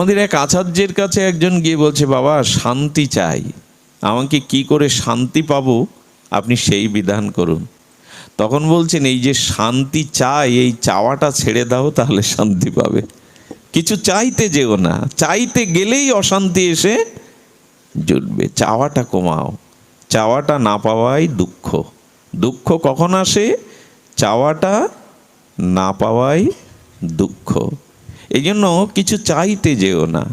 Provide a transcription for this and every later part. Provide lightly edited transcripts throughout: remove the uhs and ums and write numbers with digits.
আমাদের এক আচার্যের কাছে একজন গিয়ে বলছে, বাবা শান্তি চাই, আমাকে কি করে শান্তি পাবো আপনি সেই বিধান করুন। তখন বলছেন, এই যে শান্তি চাই, এই চাওয়াটা ছেড়ে দাও, তাহলে শান্তি পাবে। কিছু চাইতে যেও না, চাইতে গেলেই অশান্তি এসে জুটবে। চাওয়াটা কমাও, চাওয়াটা না পাওয়াই দুঃখ। দুঃখ কখন আসে? চাওয়াটা না পাওয়াই দুঃখ। এই জন্য কিছু চাইতে যেও না।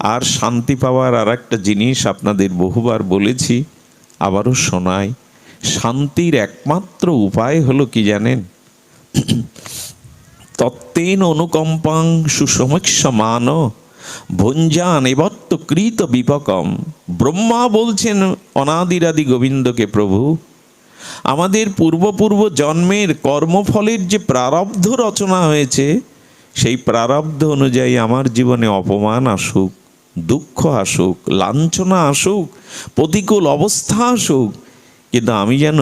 আর শান্তি পাওয়ার আর একটা জিনিস আপনাদের বহুবার বলেছি, আবারও শোনাই। শান্তির একমাত্র উপায় হলো কি জানেন? তত্ত্বেন অনুকম্পাং সুসমীক্ষমান ভঞ্জান এবত্ত কৃত বিপকম। ব্রহ্মা বলছেন অনাদিরাদি গোবিন্দকে, প্রভু আমাদের পূর্ব জন্মের কর্মফলের যে প্রারব্ধ রচনা হয়েছে, সেই প্রারব্ধ অনুযায়ী আমার জীবনে অপমান আসুক, দুঃখ আসুক, লাঞ্ছনা আসুক, প্রতিকূল অবস্থা আসুক, কিন্তু আমি যেন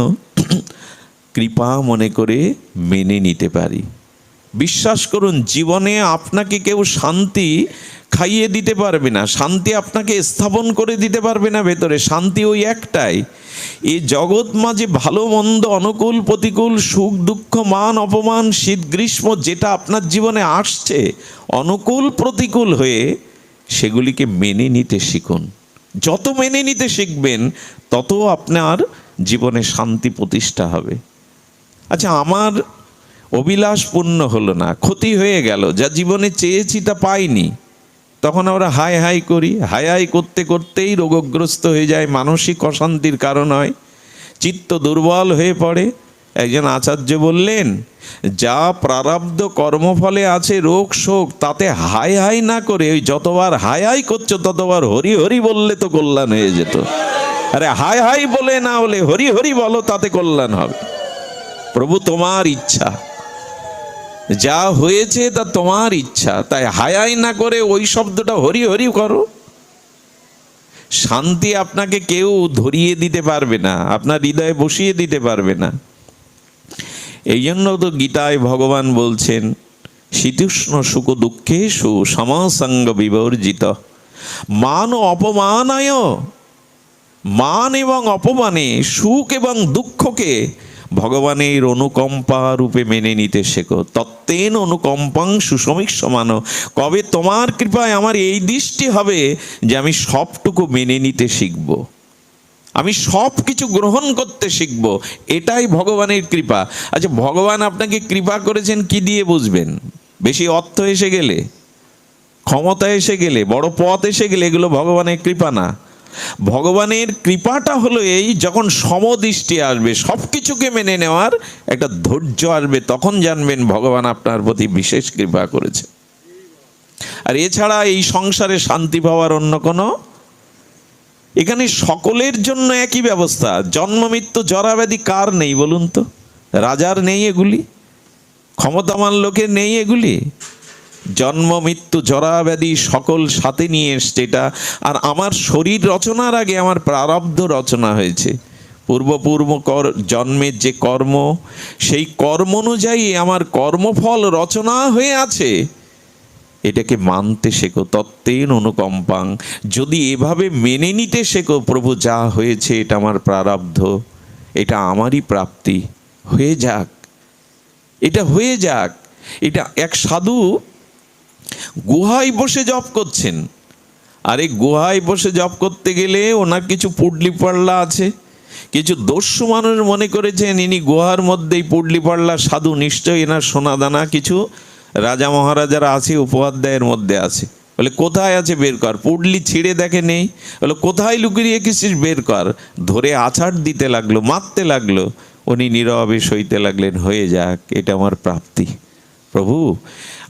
কৃপা মনে করে মেনে নিতে পারি। বিশ্বাস করুন, জীবনে আপনাকে কেউ শান্তি খাইয়ে দিতে পারবে না, শান্তি আপনাকে স্থাপন করে দিতে পারবে না ভেতরে। শান্তি ওই একটাই, এই জগৎ মাঝে ভালো মন্দ, অনুকূল প্রতিকূল, সুখ দুঃখ, মান অপমান, শীত গ্রীষ্ম যেটা আপনার জীবনে আসছে অনুকূল প্রতিকূল হয়ে, সেগুলিকে মেনে নিতে শিখুন। যত মেনে নিতে শিখবেন তত আপনার জীবনে শান্তি প্রতিষ্ঠা হবে। আচ্ছা, আমার অভিলাষ পূর্ণ হলো না, ক্ষতি হয়ে গেল, যা জীবনে চেয়েছি তা পাইনি, তখন আমরা হাই হাই করি। হাই হাই করতে করতেই রোগগ্রস্ত হয়ে যায়, মানসিক অশান্তির কারণ হয়, চিত্ত দুর্বল হয়ে পড়ে। একজন আচার্য বললেন, যা প্রারব্ধ কর্মফলে আছে রোগ শোক, তাতে হাই হাই না করে ওই যতবার হাই হাই করছো ততবার হরি হরি বললে তো কল্যাণ হয়ে যেত। আরে হাই হাই বলে না হলে হরি হরি বলো, তাতে কল্যাণ হবে। প্রভু তোমার ইচ্ছা, যা হয়েছে তা তোমার ইচ্ছা, তাই হাই না করে ওই শব্দটা হরি হরি করো। শান্তি আপনাকে কেউ ধরিয়ে দিতে পারবে না, আপনার হৃদয়ে বসিয়ে দিতে পারবে না। এই জন্য তো গীতায় ভগবান বলছেন, শীতোষ্ণ সুখ দুঃখেষু সমসঙ্গ বিবর্জিত মান অপমানায়। মান এবং অপমানে, সুখ এবং দুঃখকে ভগবানের অনুকম্পা রূপে মেনে নিতে শেখো। তত্ত্বেন অনুকম্পাং সুসমীক্ষমান। কবে তোমার কৃপায় আমার এই দৃষ্টি হবে যে আমি সবটুকু মেনে নিতে শিখব, আমি সব কিছু গ্রহণ করতে শিখব, এটাই ভগবানের কৃপা। আচ্ছা, ভগবান আপনাকে কৃপা করেছেন কি দিয়ে বুঝবেন? বেশি অর্থ এসে গেলে, ক্ষমতা এসে গেলে, বড় পথ এসে গেলে, এগুলো ভগবানের কৃপা না। ভগবানের কৃপাটা হলো এই, যখন সমদৃষ্টি আসবে, সব কিছুকে মেনে নেওয়ার একটা ধৈর্য আসবে, তখন জানবেন ভগবান আপনার প্রতি বিশেষ কৃপা করেছে। আর এছাড়া এই সংসারে শান্তি পাওয়ার অন্য কোনো, এখানে সকলের জন্য একই ব্যবস্থা। জন্ম মৃত্যু জরাব্যাধি কার নেই বলুন তো? রাজার নেই এগুলি, ক্ষমতামান লোকের নেই এগুলি। জন্ম মৃত্যু জরাব্যাধি সকল সাথে নিয়ে এসছে এটা। আর আমার শরীর রচনার আগে আমার প্রারব্ধ রচনা হয়েছে। পূর্ব জন্মের যে কর্ম, সেই কর্ম অনুযায়ী আমার কর্মফল রচনা হয়ে আছে। এটাকে মানতে শেখো। তত্ত্বেন অনুকম্পাং। যদি এভাবে মেনে নিতে শেখো, প্রভু যা হয়েছে এটা আমার প্রারব্ধ, এটা আমারই প্রাপ্তি, হয়ে যাক, এটা হয়ে যাক। এটা এক সাধু গুহায় বসে জপ করছেন। আর এই গুহায় বসে জপ করতে গেলে ওনার কিছু পুডলি পাল্লা আছে। কিছু দস্যু মানুষ মনে করেছেন ইনি গুহার মধ্যেই পুডলি পাল্লা সাধু, নিশ্চয়ই এনার সোনাদানা কিছু রাজা মহারাজারা আছে উপাধ্যায়ের মধ্যে আছে। বলে কোথায় আছে বের কর। পুডলি ছিঁড়ে দেখে নেই। বলে কোথায় লুকিয়ে রেখেছিস বের কর। ধরে আছাড় দিতে লাগলো, মারতে লাগলো। উনি নীরবে সইতে লাগলেন, হয়ে যাক, এটা আমার প্রাপ্তি। প্রভু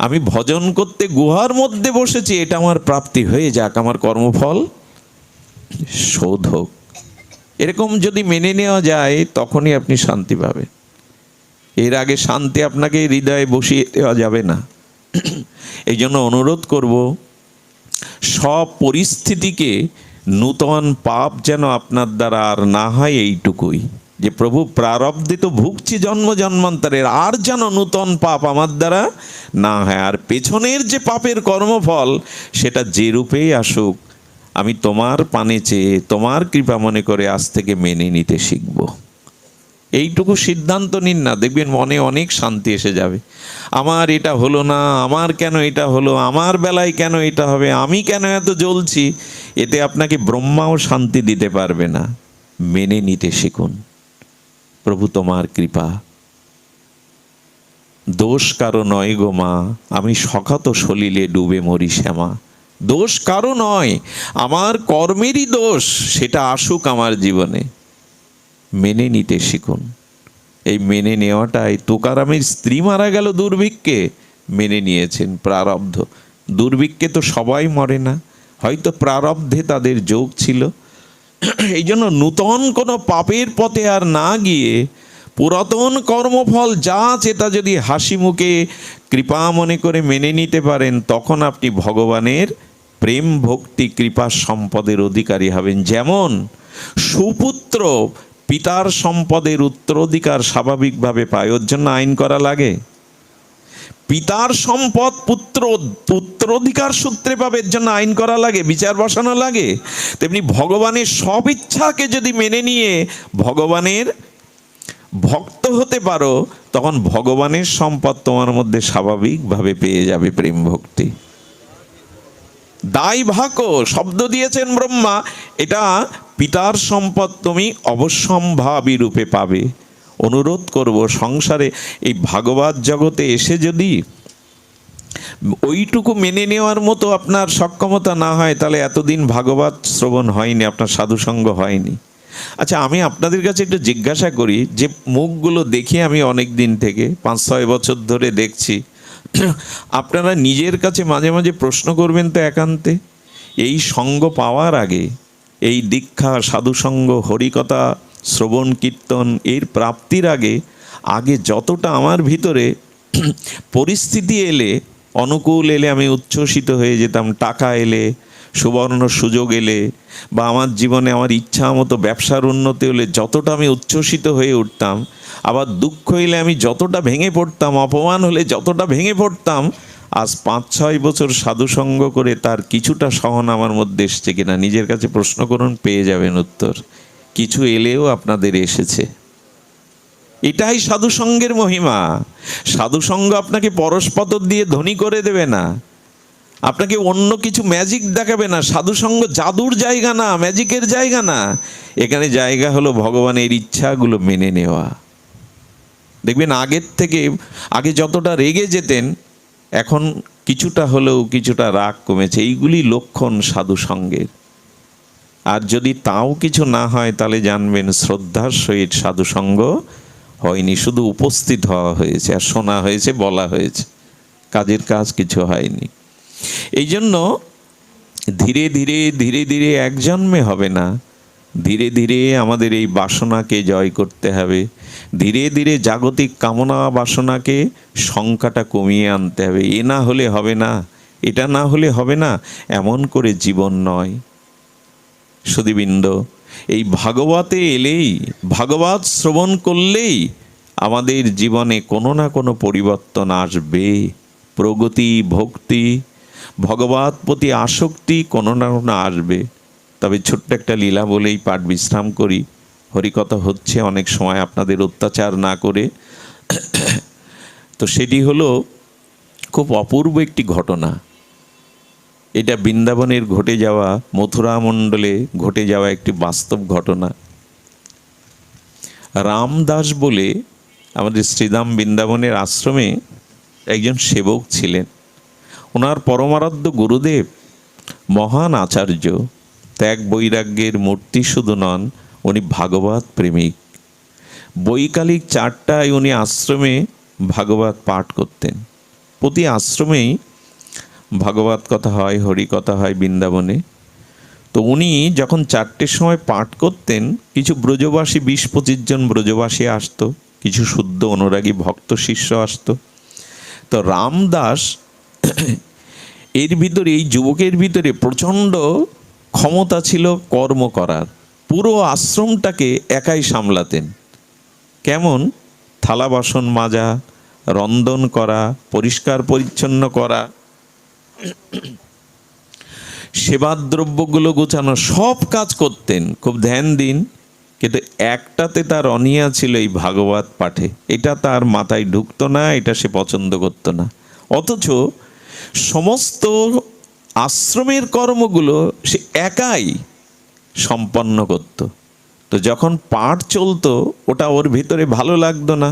আমি ভজন করতে গুহার মধ্যে বসেছি, এটা আমার প্রাপ্তি, হয়ে যাক, আমার কর্মফল শোধ হোক। এরকম যদি মেনে নেওয়া যায় তখনই আপনি শান্তি পাবেন। এর আগে শান্তি আপনাকে হৃদয়ে বসিয়ে দেওয়া যাবে না। এই জন্য অনুরোধ করব, সব পরিস্থিতিকে নূতন পাপ যেন আপনার দ্বারা আর না হয়, এইটুকুই। যে প্রভু প্রারব্ধে তো ভুগছি জন্ম জন্মান্তরের, আর যেন নূতন পাপ আমার দ্বারা না হয়, আর পেছনের যে পাপের কর্মফল সেটা যে রূপেই আসুক আমি তোমার পানে চেয়ে তোমার কৃপা মনে করে আজ থেকে মেনে নিতে শিখব। এইটুকু সিদ্ধান্ত নিন না, দেখবেন মনে অনেক শান্তি এসে যাবে। আমার এটা হলো না, আমার কেন এটা হলো, আমার বেলায় কেন এটা হবে, আমি কেন এত জ্বলছি, এতে আপনাকে ব্রহ্মাও শান্তি দিতে পারবে না। মেনে নিতে শিখুন, প্রভু তোমার কৃপা, দোষ কারো নয় গো মা, আমি সখাত সলিলে ডুবে মরি শ্যামা। দোষ কারো নয়, আমার কর্মেরই দোষ, সেটা আসুক আমার জীবনে। মেনে নিতে শিখুন। এই মেনে নেওয়াটাই, তুকারামের স্ত্রী মারা গেল দুর্ভিক্ষে, মেনে নিয়েছেন প্রারব্ধ। দুর্ভিক্ষে তো সবাই মরে না, হয়তো প্রারব্ধে তাদের যোগ ছিল। এই জন্য নূতন কোনো পাপের পথে আর না গিয়ে পুরাতন কর্মফল যা আছে তা যদি হাসি মুখে কৃপা মনে করে মেনে নিতে পারেন, তখন আপনি ভগবানের প্রেম ভক্তি কৃপা সম্পদের অধিকারী হবেন। যেমন সুপুত্র পিতার সম্পদের উত্তরাধিকার স্বাভাবিকভাবে পায়, ওর জন্য আইন করা লাগে। পিতার সম্পদ পুত্রাধিকার সূত্রে পাবে, এর জন্য আইন করা লাগে, বিচার বসানো লাগে। তেমনি ভগবানের সব ইচ্ছাকে যদি মেনে নিয়ে ভগবানের ভক্ত হতে পারো, তখন ভগবানের সম্পদ তোমার মধ্যে স্বাভাবিকভাবে পেয়ে যাবে প্রেম ভক্তি। দায় ভাকো শব্দ দিয়েছেন ব্রহ্মা, এটা পিতার সম্পদ তুমি অবশ্যম্ভাবী রূপে পাবে। অনুরোধ করব, সংসারে এই ভাগবত জগতে এসে যদি ওইটুকু মেনে নেওয়ার মতো আপনার সক্ষমতা না হয়, তাহলে এতদিন ভাগবত শ্রবণ হয়নি, আপনার সাধুসঙ্গ হয়নি। আচ্ছা, আমি আপনাদের কাছে একটু জিজ্ঞাসা করি, যে মুখগুলো দেখি আমি অনেক দিন থেকে 5-6 বছর ধরে দেখছি, আপনারা নিজের কাছে মাঝে মাঝে প্রশ্ন করবেন তো একান্তে, এই সঙ্গ পাওয়ার আগে, এই দীক্ষা সাধুসঙ্গ হরিকথা শ্রবণ কীর্তন এর প্রাপ্তির আগে যতটা আমার ভিতরে পরিস্থিতি এলে, অনুকূল এলে আমি উচ্ছ্বসিত হয়ে যেতাম, টাকা এলে, সুবর্ণ সুযোগ এলে, বা আমার জীবনে আমার ইচ্ছা মতো ব্যবসার উন্নতি হলে যতটা আমি উচ্ছ্বসিত হয়ে উঠতাম, আবার দুঃখ এলে আমি যতটা ভেঙে পড়তাম, অপমান হলে যতটা ভেঙে পড়তাম, আজ 5-6 বছর সাধুসঙ্গ করে তার কিছুটা সহন আমার মধ্যে এসছে কিনা নিজের কাছে প্রশ্ন করুন, পেয়ে যাবেন উত্তর। কিছু এলেও আপনাদের এসেছে। এটাই সাধুসঙ্গের মহিমা। সাধুসঙ্গ আপনাকে পরশপতর দিয়ে ধনী করে দেবে না, আপনাকে অন্য কিছু ম্যাজিক দেখাবে না। সাধুসঙ্গ জাদুর জায়গা না, ম্যাজিকের জায়গা না। এখানে জায়গা হলো ভগবানের ইচ্ছাগুলো মেনে নেওয়া। দেখবেন আগে যতটা রেগে যেতেন, এখন কিছুটা হলেও কিছুটা রাগ কমেছে। এইগুলি লক্ষণ সাধুসঙ্গের। আর যদি তাও কিছু না হয়, তাহলে জানবেন শ্রদ্ধার সহিত সাধুসঙ্গ হয়নি, শুধু উপস্থিত হওয়া হয়েছে, আর শোনা হয়েছে, বলা হয়েছে, কাজের কাজ কিছু হয়নি। এই জন্য ধীরে ধীরে ধীরে ধীরে এক জন্মে হবে না, ধীরে ধীরে আমাদের এই বাসনাকে জয় করতে হবে। ধীরে ধীরে জাগতিক কামনা বাসনাকে সংখ্যাটা কমিয়ে আনতে হবে। এ না হলে হবে না, এটা না হলে হবে না, এমন করে জীবন নয়। সুধীবৃন্দ, এই ভাগবতে এলেই, ভাগবত শ্রবণ করলেই আমাদের জীবনে কোনো না কোনো পরিবর্তন আসবে। প্রগতি, ভক্তি, ভগবত প্রতি আসক্তি কোনো না কোনো আসবে। তবে ছোট্ট একটা লীলা বলেই পাঠ বিশ্রাম করি। হরিকথা হচ্ছে অনেক সময়, আপনাদের অত্যাচার না করে। তো সেটি হলো খুব অপূর্ব একটি ঘটনা। এটা বৃন্দাবনের ঘটে যাওয়া, মথুরা মণ্ডলে ঘটে যাওয়া একটি বাস্তব ঘটনা। রামদাস বলে আমাদের শ্রীধাম বৃন্দাবনের আশ্রমে একজন সেবক ছিলেন। ওনার পরমারাধ্য গুরুদেব মহান আচার্য, ত্যাগ বৈরাগ্যের মূর্তি শুধু নন, উনি ভাগবত প্রেমিক। বৈকালিক 4টায় উনি আশ্রমে ভাগবত পাঠ করতেন। প্রতি আশ্রমেই ভাগবত কথা হয়, হরিকথা হয় বৃন্দাবনে। তো উনি যখন 4টের সময় পাঠ করতেন, কিছু ব্রজবাসী 20-25 জন ব্রজবাসী আসতো, কিছু শুদ্ধ অনুরাগী ভক্ত শিষ্য আসতো। তো রামদাস এর ভিতরে, এই যুবকের ভিতরে প্রচণ্ড ক্ষমতা ছিল কর্ম করার। পুরো আশ্রমটাকে একাই সামলাতেন। কেমন? থালা বাসন মাজা, রন্ধন করা, পরিষ্কার পরিচ্ছন্ন করা, সেবার দ্রব্যগুলো গোছানো, সব কাজ করতেন, খুব ধ্যান দিন। কিন্তু একটাতে তার অনীহা ছিল, এই ভাগবত পাঠে। এটা তার মাথায় ঢুকতো না, এটা সে পছন্দ করতো না। অথচ সমস্ত আশ্রমের কর্মগুলো সে একাই সম্পন্ন করত। তো যখন পাঠ চলতো, ওটা ওর ভিতরে ভালো লাগতো না।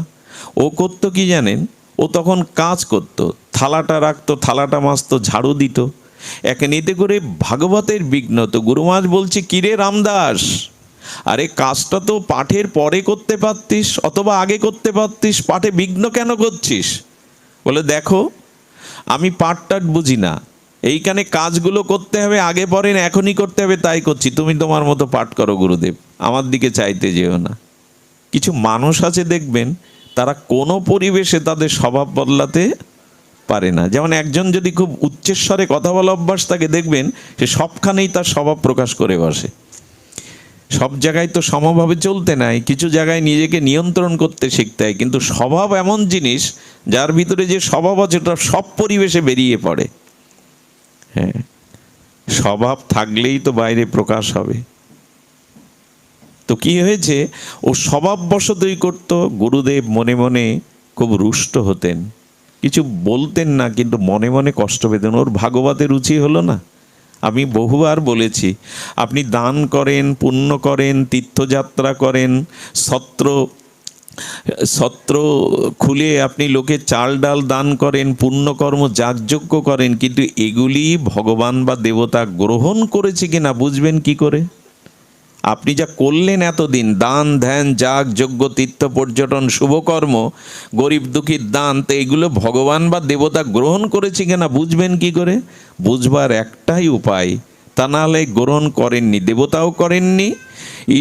ও করতো কি জানেন? ও তখন কাজ করত, থালাটা রাখতো, থালাটা মাজতো, ঝাড়ু দিত। এতে করে ভাগবতের বিঘ্ন। তো গুরুমাজ বলছে, কিরে রামদাস, আরে কাজটা তো পাঠের পরে করতে পারতিস, অথবা আগে করতে পারতিস, পাঠে বিঘ্ন কেন করছিস? বলে, দেখো আমি পাঠ টাট বুঝি না, এইখানে কাজগুলো করতে হবে আগে পরে না, এখনই করতে হবে, তাই করছি। তুমি তোমার মতো পাঠ করো গুরুদেব, আমার দিকে চাইতে যেও না। কিছু মানুষ আছে দেখবেন, তারা কোনো পরিবেশে তাদের স্বভাব বদলাতে পারে না। যেমন একজন যদি খুব উচ্চস্বরে কথা বলা অভ্যাস থাকে, দেখবেন সে সবখানেই তার স্বভাব প্রকাশ করে বসে। সব জায়গায় তো সমভাবে চলতে নাই, কিছু জায়গায় নিজেকে নিয়ন্ত্রণ করতে শিখতে হয়। কিন্তু স্বভাব এমন জিনিস, যার ভিতরে যে স্বভাব আছে ওটা সব পরিবেশে বেরিয়ে পড়ে। হ্যাঁ, স্বভাব থাকলেই তো বাইরে প্রকাশ হবে। তো কি হয়েছে, ও স্বভাববশতই করত। গুরুদেব মনে মনে খুব রুষ্ট হতেন, কিছু বলতেন না, কিন্তু মনে মনে কষ্ট পেতেন। ওর ভাগবতে রুচি হলো না। আমি বহুবার বলেছি, আপনি দান করেন, পুণ্য করেন, তীর্থযাত্রা করেন, সত্র খুলে আপনি লোকে চাল ডাল দান করেন, পুণ্যকর্ম যাগযজ্ঞ করেন, কিন্তু এগুলি ভগবান বা দেবতা গ্রহণ করেছে কিনা বুঝবেন কি করে? আপনি যা করলেন এতদিন, দান ধ্যান যাগ যজ্ঞ তীর্থ পর্যটন শুভকর্ম, গরিব দুঃখীর দান, তো এগুলো ভগবান বা দেবতা গ্রহণ করেছে কিনা বুঝবেন কি করে? বুঝবার একটাই উপায়, তা নাহলে গ্রহণ করেননি, দেবতাও করেননি,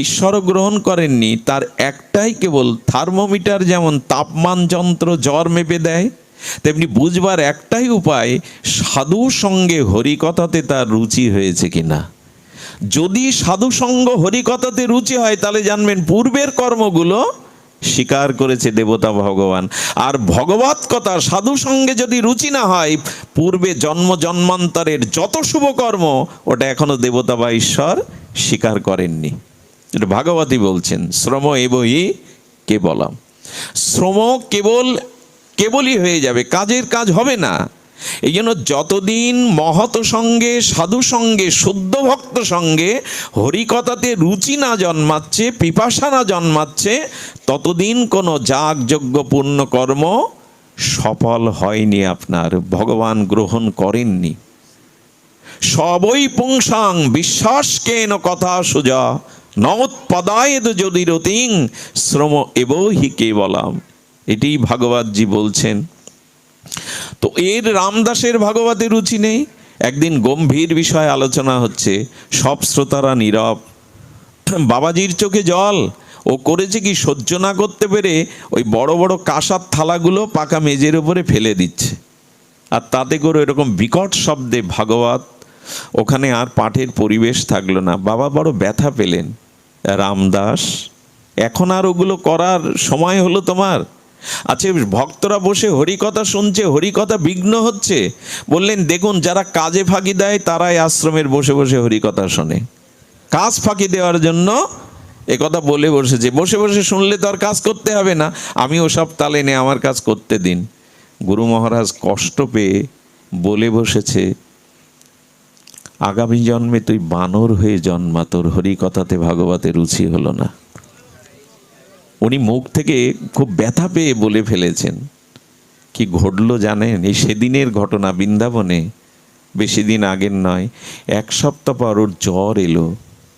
ঈশ্বরও গ্রহণ করেননি। তার একটাই কেবল থার্মোমিটার যেমন তাপমান যন্ত্র জ্বর মেপে দেয়, তেমনি বুঝবার একটাই উপায়, সাধু সঙ্গে হরিকথাতে তার রুচি হয়েছে কিনা। যদি সাধুসঙ্গ হরিকথাতে রুচি হয়, তাহলে জানবেন পূর্বের কর্মগুলো স্বীকার করেছে দেবতা ভগবান। আর ভগবত কথা সাধু সঙ্গে যদি রুচি না হয়, পূর্বে জন্ম জন্মান্তরের যত শুভ কর্ম, ওটা এখনো দেবতা বা ঈশ্বর স্বীকার করেননি। এটা ভাগবতী বলছেন, শ্রম এবই কেবলম। শ্রম কেবলই হয়ে যাবে, কাজের কাজ হবে না। এই জন্য যতদিন মহৎ সঙ্গে, সাধু সঙ্গে, শুদ্ধ ভক্ত সঙ্গে হরিকথাতে রুচি না জন্মাচ্ছে, পিপাসা না জন্মাচ্ছে, ততদিন কোনো যাগ যজ্ঞ পুণ্য কর্ম সফল হয়নি, আপনার ভগবান গ্রহণ করেননি। সবই পুংসাং বিশ্বাস কেন কথা সুজা, নৎপদায়েদ যদি রতিং শ্রম এবহি কেবলম। এটি ভাগবতজি বলছেন। তো এর রামদাসের ভাগবতে রুচি নেই। একদিন গম্ভীর বিষয় আলোচনা হচ্ছে, সব শ্রোতারা নীরব। বাবাজির চোখে জল। ও করেছে কি, সহ্য না করতে পেরে ওই বড় বড় কাঁসার থালাগুলো পাকা মেজের উপরে ফেলে দিচ্ছে। আর তাতে করে এরকম বিকট শব্দে ভাগবত, ওখানে আর পাঠের পরিবেশ থাকলো না। বাবা বড় ব্যথা পেলেন। রামদাস, এখন আর ওগুলো করার সময় হলো তোমার? আচ্ছা, ভক্তরা বসে হরিকথা শুনছে, হরিকথা বিঘ্ন হচ্ছে। বললেন, দেখুন, যারা কাজে ফাঁকি দেয় তারাই আশ্রমের বসে বসে হরিকথা শোনে। কাজ ফাঁকি দেওয়ার জন্য একথা বলে বসেছে। বসে বসে শুনলে তো আর কাজ করতে হবে না, আমি ওসব তালে নে, আমার কাজ করতে দিন। গুরু মহারাজ কষ্ট পেয়ে বলে বসেছে, আগামী জন্মে তুই বানর হয়ে জন্মা, তোর হরিকথাতে ভাগবতে রুচি হলো না। উনি মুখ থেকে খুব ব্যথা পেয়ে বলে ফেলেছেন। কি ঘটলো জানেন? এই সেদিনের ঘটনা, বৃন্দাবনে, বেশি দিন আগের নয়। 1 সপ্তাহ পর ওর জ্বর এলো,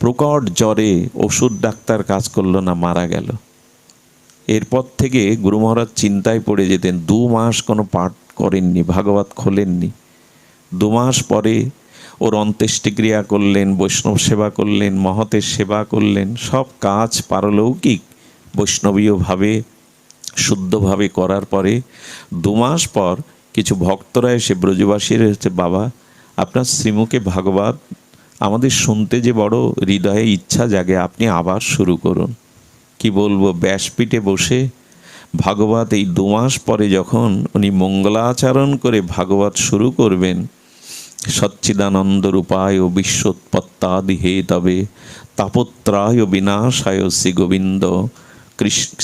প্রকট জ্বরে ওষুধ ডাক্তার কাজ করলো না, মারা গেল। এরপর থেকে গুরু মহারাজ চিন্তায় পড়ে যেতেন। 2 মাস কোনো পাঠ করেননি, ভাগবত খোলেননি। 2 মাস পরে ওর অন্ত্যেষ্টিক্রিয়া করলেন, বৈষ্ণব সেবা করলেন, মহতের সেবা করলেন, সব কাজ পারলৌকিক বৈষ্ণবীয়ভাবে শুদ্ধভাবে করার পরে 2 মাস পর কিছু ভক্তরা এসে ব্রজবাসীরা হচ্ছে, বাবা আপনার শ্রীমুখে ভাগবত আমাদের শুনতে যে বড় হৃদয়ে ইচ্ছা জাগে, আপনি আবার শুরু করুন। কি বলবো, ব্যাসপীঠে বসে ভাগবত এই 2 মাস পরে যখন উনি মঙ্গলাচরণ করে ভাগবত শুরু করবেন, সচ্চিদানন্দ রূপায় বিশ্বোৎপত্তাদি হেতবে তাপত্রায় বিনাশায় শ্রী গোবিন্দ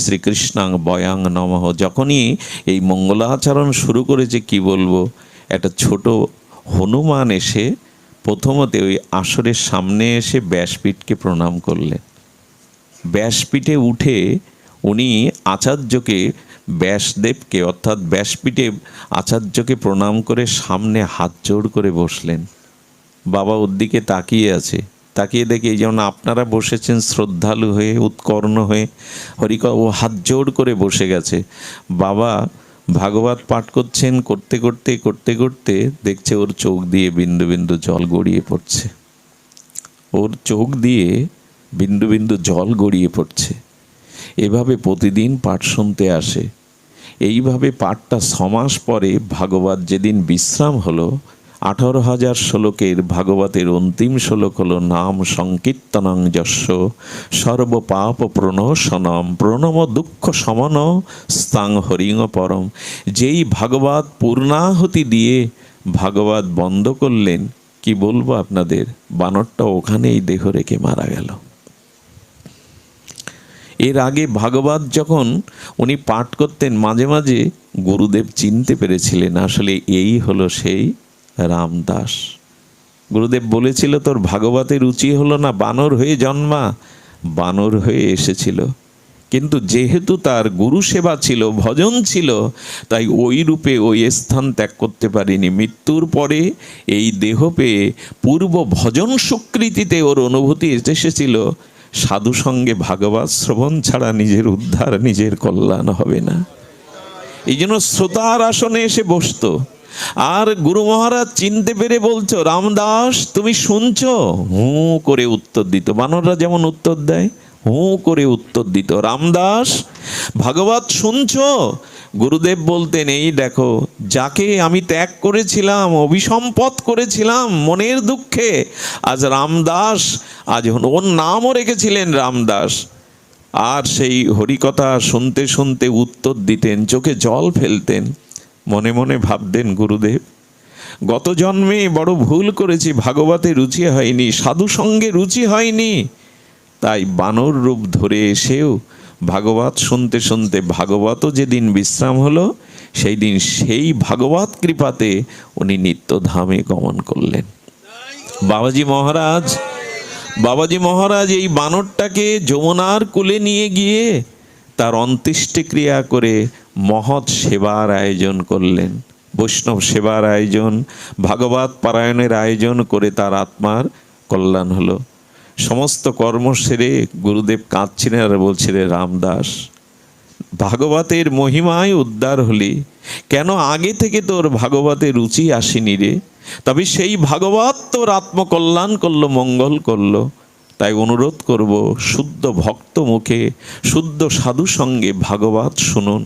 শ্রীকৃষ্ণাং বয়াং নমঃ, যখনই এই মঙ্গলাচরণ শুরু করেছে, কি বলবো, একটা ছোট হনুমান এসে প্রথমতে ওই আসরের সামনে এসে ব্যাসপীঠকে প্রণাম করলেন। ব্যাসপীঠে উঠে উনি আচার্যকে, ব্যাসদেবকে অর্থাৎ ব্যাসপীঠে আচার্যকে প্রণাম করে সামনে হাত জোড় করে বসলেন। বাবা ওর দিকে তাকিয়ে আছে, তাকিয়ে দেখে এই যেমন আপনারা বসেছেন শ্রদ্ধালু হয়ে, উৎকর্ণ হয়ে, ও হাত জোড় করে বসে গেছে। বাবা ভাগবত পাঠ করছেন, করতে করতে করতে করতে দেখছে ওর চোখ দিয়ে বিন্দু বিন্দু জল গড়িয়ে পড়ছে, ওর চোখ দিয়ে বিন্দু বিন্দু জল গড়িয়ে পড়ছে। এভাবে প্রতিদিন পাঠ শুনতে আসে। এইভাবে পাঠটা 6 মাস পরে ভাগবত যেদিন বিশ্রাম হলো, 18,000 শ্লোকের ভাগবতের অন্তিম শ্লোক হলো নাম সংকীর্তনং যস্য সর্বপাপ প্রণশনম প্রণম দুঃখ সমন স্তাং হরিং পরম। যেই ভাগবত পূর্ণাহুতি দিয়ে ভাগবত বন্ধ করলেন, কি বলবো আপনাদের, বানরটা ওখানেই দেহ রেখে মারা গেল। এর আগে ভাগবত যখন উনি পাঠ করতেন, মাঝে মাঝে গুরুদেব চিনতে পেরেছিলেন আসলে এই হলো সেই রামদাস। গুরুদেব বলেছিল, তোর ভাগবতে রুচি হলো না, বানর হয়ে জন্মা। বানর হয়ে এসেছিল, কিন্তু যেহেতু তার গুরু সেবা ছিল, ভজন ছিল, তাই ওই রূপে ওই স্থান ত্যাগ করতে পারিনি। মৃত্যুর পরে এই দেহ পেয়ে পূর্ব ভজন স্বীকৃতিতে ওর অনুভূতি এসেছিল, সাধু সঙ্গে ভাগবত শ্রবণ ছাড়া নিজের উদ্ধার, নিজের কল্যাণ হবে না। এই জন্য শ্রোতার আসনে এসে বসতো। আর গুরু মহারাজ চিনতে পেরে বলছো, রামদাস তুমি শুনছো? হুঁ করে উত্তর দিত। বানররা যেমন উত্তর দেয়, হুঁ করে উত্তর দিত। রামদাস ভাগবত শুনছো? গুরুদেব বলতেন, এই দেখো, যাকে আমি ত্যাগ করেছিলাম, অভিসম্পদ করেছিলাম মনের দুঃখে, আজ রামদাস, আজ ওর নামও রেখেছিলেন রামদাস। আর সেই হরিকথা শুনতে শুনতে উত্তর দিতেন, চোখে জল ফেলতেন। মনে মনে ভাবতেন, গুরুদেব গত জন্মে বড় ভুল করেছি, ভাগবতে রুচি হয়নি, সাধু সঙ্গে রুচি হয়নি, তাই বানর রূপ ধরে এসেও ভাগবত শুনতে শুনতে ভাগবতও যেদিন বিশ্রাম হলো, সেই দিন সেই ভাগবত কৃপাতে উনি নিত্যধামে গমন করলেন। বাবাজি মহারাজ এই বানরটাকে যমুনার কূলে নিয়ে গিয়ে তার অন্ত্যেষ্টিক্রিয়া করে মহৎ সেবার আয়োজন করলেন, বৈষ্ণব সেবার আয়োজন, ভাগবত পারায়ণের আয়োজন করে তার আত্মার কল্যাণ হলো। সমস্ত কর্ম সেরে গুরুদেব কাঁদছিলেন আর বলছিলেন, রামদাস ভাগবতের মহিমায় উদ্ধার হলি, কেন আগে থেকে তোর ভাগবতে রুচি আসেনি রে? তবে সেই ভাগবত তোর আত্মকল্যাণ করলো, মঙ্গল করলো। তাই অনুরোধ করব, শুদ্ধ ভক্ত মুখে শুদ্ধ সাধু সঙ্গে ভাগবত শুনুন।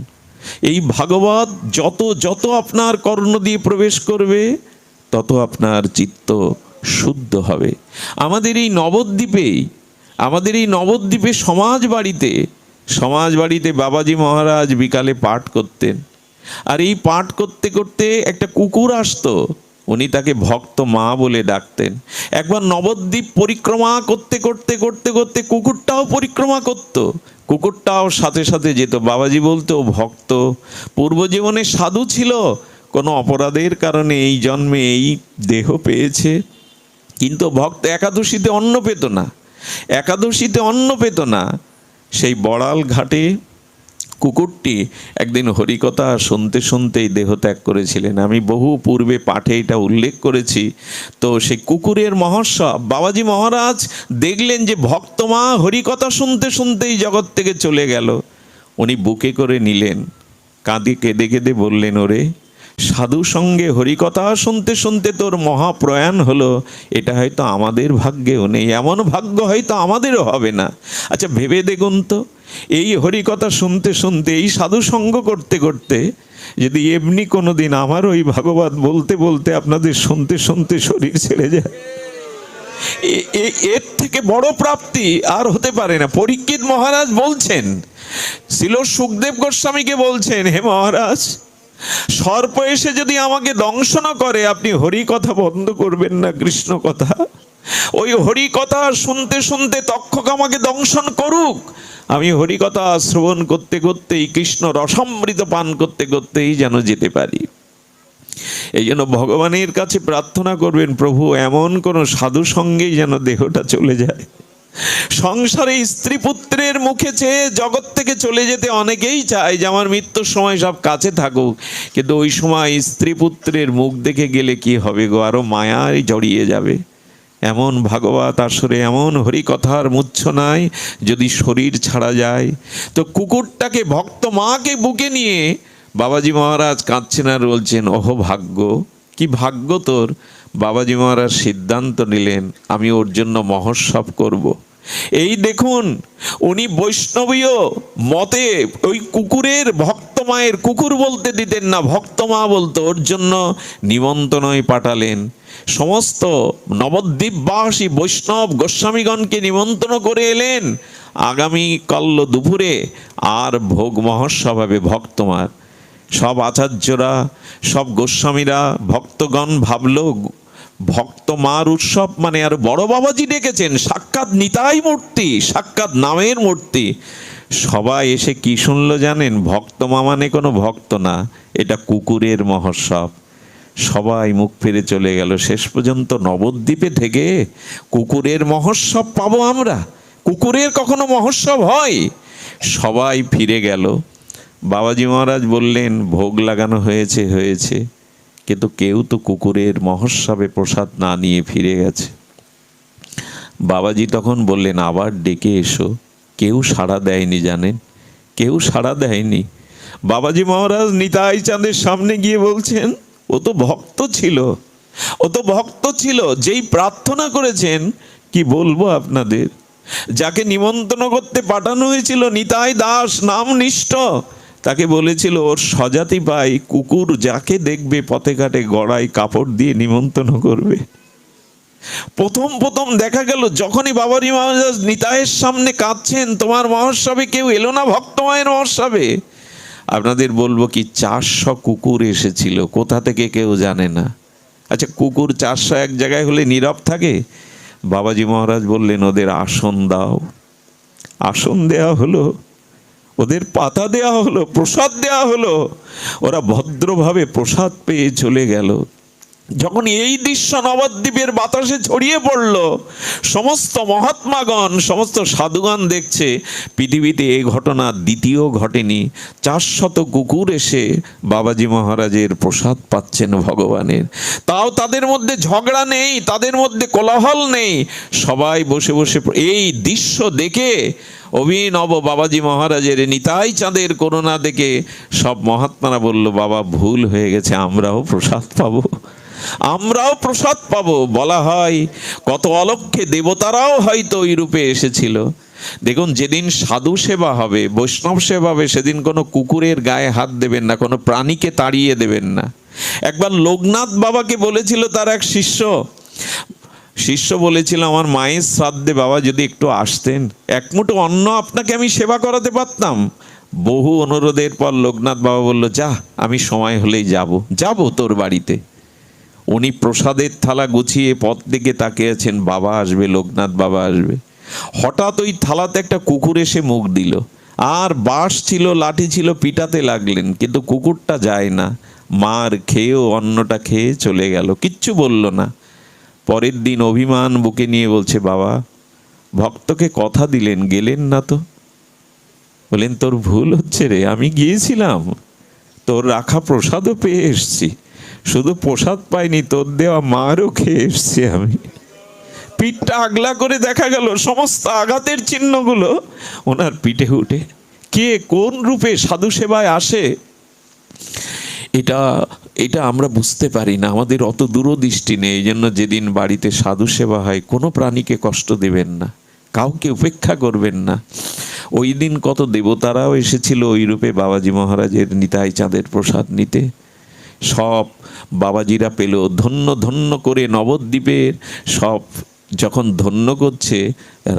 এই ভাগবত যত যত আপনার কর্ণ দিয়ে প্রবেশ করবে, তত আপনার চিত্ত শুদ্ধ হবে। আমাদের এই নবদ্বীপে সমাজ বাড়িতে বাবাজি মহারাজ বিকালে পাঠ করতেন। আর এই পাঠ করতে করতে একটা কুকুর আসতো, উনি তাকে ভক্ত মা বলে ডাকতেন। একবার নবদ্বীপ পরিক্রমা করতে করতে করতে করতে কুকুরটাও পরিক্রমা করত, কুকুরটাও সাথে সাথে যেত। বাবাজি বলতো, ভক্ত পূর্বজীবনে সাধু ছিল, কোনো অপরাধের কারণে এই জন্মে এই দেহ পেয়েছে, কিন্তু ভক্ত একাদশীতে অন্ন পেত না। সেই বড়াল ঘাটে কুকুরটি একদিন হরিকথা শুনতে শুনতেই দেহ ত্যাগ করেছিলেন। আমি বহু পূর্বে পাঠে এটা উল্লেখ করেছি। তো সেই কুকুরের মহোৎসব বাবাজি মহারাজ দেখলেন যে ভক্তমা হরিকথা শুনতে শুনতেই জগৎ থেকে চলে গেল। উনি বুকে করে নিলেন, কেঁদে কেঁদে বললেন, ওরে সাধু সঙ্গে হরিকথা শুনতে শুনতে তোর মহাপ্রয়াণ হলো, এটা হয়তো আমাদের ভাগ্যেও নেই, এমন ভাগ্য হয়তো আমাদেরও হবে না। আচ্ছা ভেবে দেখুন তো, এই হরিকথা শুনতে শুনতে, এই সাধু সঙ্গ করতে করতে যদি এমনি কোনো দিন আমার ওই ভাগবত বলতে বলতে আপনাদের শুনতে শুনতে শরীর ছেড়ে যায়, এর থেকে বড় প্রাপ্তি আর হতে পারে না। পরীক্ষিত মহারাজ বলছেন, ছিল সুখদেব গোস্বামীকে বলছেন, হে মহারাজ, সর্প এসে যদি আমাকে দংশন করে, আপনি হরি কথা বন্ধ করবেন না, কৃষ্ণ কথা। ওই হরি কথা শুনতে শুনতে তক্ষক আমাকে দংশন করুক, আমি হরি কথা শ্রবণ করতে করতেই, কৃষ্ণ রসামৃত পান করতে করতেই যেন যেতে পারি। এই জন্য ভগবানের কাছে প্রার্থনা করবেন, প্রভু এমন কোন সাধু সঙ্গেই যেন দেহটা চলে যায়। সংসারে স্ত্রী পুত্রের মুখে চেয়ে জগৎ থেকে চলে যেতে অনেকেই চায় যে আমার মৃত্যুর সময় সব কাছে থাকুক, কিন্তু ওই সময় স্ত্রী পুত্রের মুখ দেখে গেলে কি হবে গো, আরো মায়ায় জড়িয়ে যাবে। এমন ভাগবত আসরে এমন হরিকথার মুচ্ছ নাই, যদি শরীর ছাড়া যায়। তো কুকুরটাকে, ভক্ত মাকে বুকে নিয়ে বাবাজি মহারাজ কাঁদছেন আর বলছেন, ওহ ভাগ্য, কি ভাগ্য তোর। বাবাজি মহারাজ সিদ্ধান্ত নিলেন, আমি ওর জন্য মহোৎসব করব। এই দেখুন, উনি বৈষ্ণবীয় মতে ওই কুকুরের, ভক্ত মায়ের, কুকুর বলতে দিতেন না, ভক্ত মা বলতো, ওর জন্য নিমন্ত্রণই পাঠালেন। সমস্ত নবদ্বীপবাসী বৈষ্ণব গোস্বামীগণকে নিমন্ত্রণ করে এলেন। আগামী কাল দুপুরে আর ভোগ মহোৎসব হবে ভক্তমার। সব আচার্যরা, সব গোস্বামীরা, ভক্তগণ ভাবল ভক্ত মার উৎসব মানে আর বড় বাবাজি ডেকেছেন, সাক্ষাৎ নিতাই মূর্তি, সাক্ষাৎ নামের মূর্তি। সবাই এসে কি শুনলো জানেন? ভক্ত মা মানে কোনো ভক্ত না, এটা কুকুরের মহোৎসব। সবাই মুখ ফিরে চলে গেল। শেষ পর্যন্ত নবদ্বীপে থেকে কুকুরের মহোৎসব পাবো আমরা? কুকুরের কখনো মহোৎসব হয়? সবাই ফিরে গেল। বাবাজি মহারাজ বললেন, ভোগ লাগানো হয়েছে হয়েছে, কিন্তু কেউ তো কুকুরের মহোৎসবে প্রসাদ না নিয়ে ফিরে গেছে। বাবাজি তখন বললেন, আবার ডেকে এসো। কেউ সাড়া দেয়নি জানেন, কেউ সাড়া দেয়নি। বাবাজি মহারাজ নিতাই চাঁদের সামনে গিয়ে বলছেন, ও তো ভক্ত ছিল, ও তো ভক্ত ছিল, যেই প্রার্থনা করেছেন, কি বলবো আপনাদের। যাকে নিমন্ত্রণ করতে পাঠানো হয়েছিল নিতাই দাস নাম নিষ্ঠ, তাকে বলেছিল ওর স্বজাতি পাই কুকুর যাকে দেখবে পথে ঘাটে গড়াই কাপড় দিয়ে নিমন্ত্রণ করবে। প্রথম প্রথম দেখা গেল যখনই বাবাজি মহারাজ নিতাইয়ের সামনে কাঁদছেন, তোমার মহোৎসবে কেউ এলো না, ভক্ত মায়ের মহোৎসবে। আপনাদের বলবো কি, 400 কুকুর এসেছিল, কোথা থেকে কেউ জানে না। আচ্ছা, কুকুর 400 এক জায়গায় হলে নীরব থাকে? বাবাজি মহারাজ বললেন, ওদের আসন দাও। আসন দেয়া হলো, ওদের পাতা দেয়া হলো, প্রসাদ দেয়া হলো। ওরা ভদ্রভাবে প্রসাদ পেয়ে চলে গেল। যখন এই দৃশ্য নবদ্বীপের বাতাসে ছড়িয়ে পড়ল, সমস্ত মহাত্মাগণ, সমস্ত সাধুগণ দেখছে পৃথিবীতে এই ঘটনা দ্বিতীয় ঘটেনি। 400 কুকুর এসে বাবাজি মহারাজের প্রসাদ পাচ্ছেন ভগবানের। তাও তাদের মধ্যে ঝগড়া নেই, তাদের মধ্যে কোলাহল নেই। সবাই বসে বসে এই দৃশ্য দেখে অভিনব বাবাজি মহারাজের নিতাই চাঁদের করুণা দেখে সব মহাত্মারা বলল, বাবা ভুল হয়ে গেছে, আমরাও প্রসাদ পাবো, আমরাও প্রসাদ পাবো। বলা হয় কত অলক্ষ্যে দেবতারাও হয়তো ওই রূপে এসেছিল। দেখুন, যেদিন সাধু সেবা হবে, বৈষ্ণব সেবা হবে, সেদিন কোনো কুকুরের গায়ে হাত দেবেন না, কোনো প্রাণীকে তাড়িয়ে দেবেন না। একবার লোকনাথ বাবাকে বলেছিল তার এক শিষ্য বলেছিল, আমার মায়ের শ্রাদ্ধে বাবা যদি একটু আসতেন, এক মুঠো অন্ন আপনাকে আমি সেবা করাতে পারতাম। বহু অনুরোধের পর লোকনাথ বাবা বলল, যা, আমি সময় হলেই যাব তোর বাড়িতে। উনি প্রসাদের থালা গুছিয়ে পথ দিকে তাকিয়ে আছেন, বাবা আসবে, লোকনাথ বাবা আসবে। হঠাৎ ওই থালাতে একটা কুকুর এসে মুখ দিল, আর বাঁশ ছিল, লাঠি ছিল, পিটাতে লাগলেন, কিন্তু কুকুরটা যায় না। মার খেয়েও অন্নটা খেয়ে চলে গেল, কিচ্ছু বলল না। পরের দিন অভিমান বুকে নিয়ে বলছে, বাবা ভক্তকে কথা দিলেন, গেলেন না তো। বলেন, তোর ভুল হচ্ছে রে, আমি গিয়েছিলাম, তোর রাখা প্রসাদও পেয়ে এসছি, শুধু প্রসাদ পাইনি, তোর দেওয়া মারও খেয়ে এসছি আমি। পিঠটা আগলা করে দেখা গেল সমস্ত আঘাতের চিহ্নগুলো ওনার পিঠে উঠে। কে কোন রূপে সাধু সেবায় আসে, এটা আমরা বুঝতে পারি না, আমাদের অত দূরদৃষ্টি নেই। এই জন্য যেদিন বাড়িতে সাধু সেবা হয়, কোনো প্রাণীকে কষ্ট দেবেন না, কাউকে উপেক্ষা করবেন না। ওই দিন কত দেবতারাও এসেছিল ওই রূপে বাবাজি মহারাজের নিতাই চাঁদের প্রসাদ নিতে। সব বাবাজিরা পেল, ধন্য ধন্য করে নবদ্বীপের সব যখন ধন্য করছে,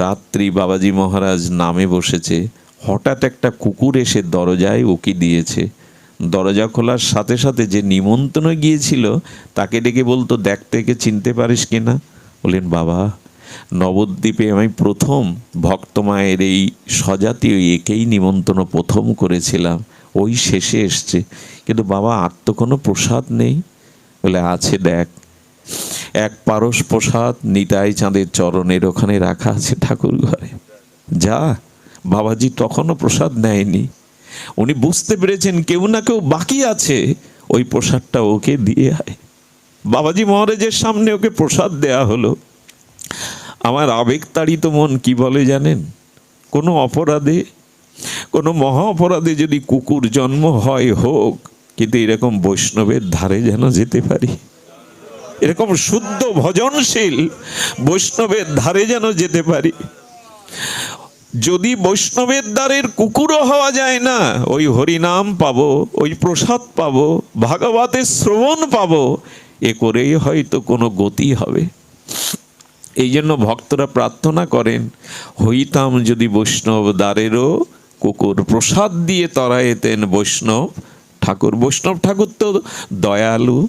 রাত্রি বাবাজি মহারাজ নামে বসেছে, হঠাৎ একটা কুকুর এসে দরজায় উকি দিয়েছে। দরজা খোলার সাথে সাথে যে নিমন্ত্রণে গিয়েছিল তাকে ডেকে বলতো, দেখতে একে চিনতে পারিস কিনা? বললেন, বাবা নবদ্বীপে আমি প্রথম ভক্তমায়ের এই স্বজাতীয় একেই নিমন্ত্রণ প্রথম করেছিলাম, ওই শেষে এসছে, কিন্তু বাবা আর তো কোনো প্রসাদ নেই। বলে, আছে দেখ, এক পারস প্রসাদ নিতাই চাঁদের চরণের ওখানে রাখা আছে ঠাকুর ঘরে, যা। বাবাজি তখনও প্রসাদ নেয়নি, উনি বুঝতে পেরেছেন কেউ না কেউ বাকি আছে, ওই প্রসাদটা ওকে দিয়ে আয়। বাবাজি মহারাজের সামনে ওকে প্রসাদ দেয়া হলো। আমার আবেগতাড়িত মন কি বলে জানেন? কোনো অপরাধে, কোনো মহা অপরাধে যদি কুকুর জন্ম হয় হোক, কিন্তু এরকম বৈষ্ণবের ধারে যেন যেতে পারি, এরকম শুদ্ধ ভজনশীল বৈষ্ণবের ধারে যেন যেতে পারি। যদি বৈষ্ণবের দ্বারের কুকুরও হওয়া যায় না, ওই হরিনাম পাবো, ওই প্রসাদ পাবো, ভাগবতের শ্রবণ পাবো, এ করেই হয়তো কোনো গতি হবে। এই জন্য ভক্তরা প্রার্থনা করেন, হইতাম যদি বৈষ্ণব দ্বারেরও কুকুর, প্রসাদ দিয়ে তরায়েতেন বৈষ্ণব ঠাকুর। বৈষ্ণব ঠাকুর তো দয়ালু,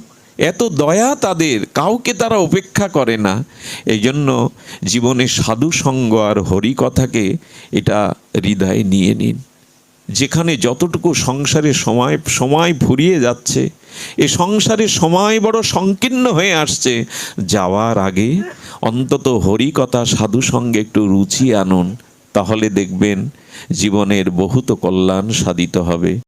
এত দয়া তাদের, কাউকে তারা উপেক্ষা করে না। এই জন্য জীবনে সাধু সঙ্গ আর হরি কথাকে এটা হৃদয়ে নিয়ে নিন। যেখানে যতটুকু সংসারে সময় ফুরিয়ে যাচ্ছে, এ সংসারে সময় বড় সংকীর্ণ হয়ে আসছে, যাওয়ার আগে অন্তত হরি কথা সাধু সঙ্গে একটু রুচি আনুন, তাহলে দেখবেন জীবনের বহুত কল্যাণ সাধিত হবে।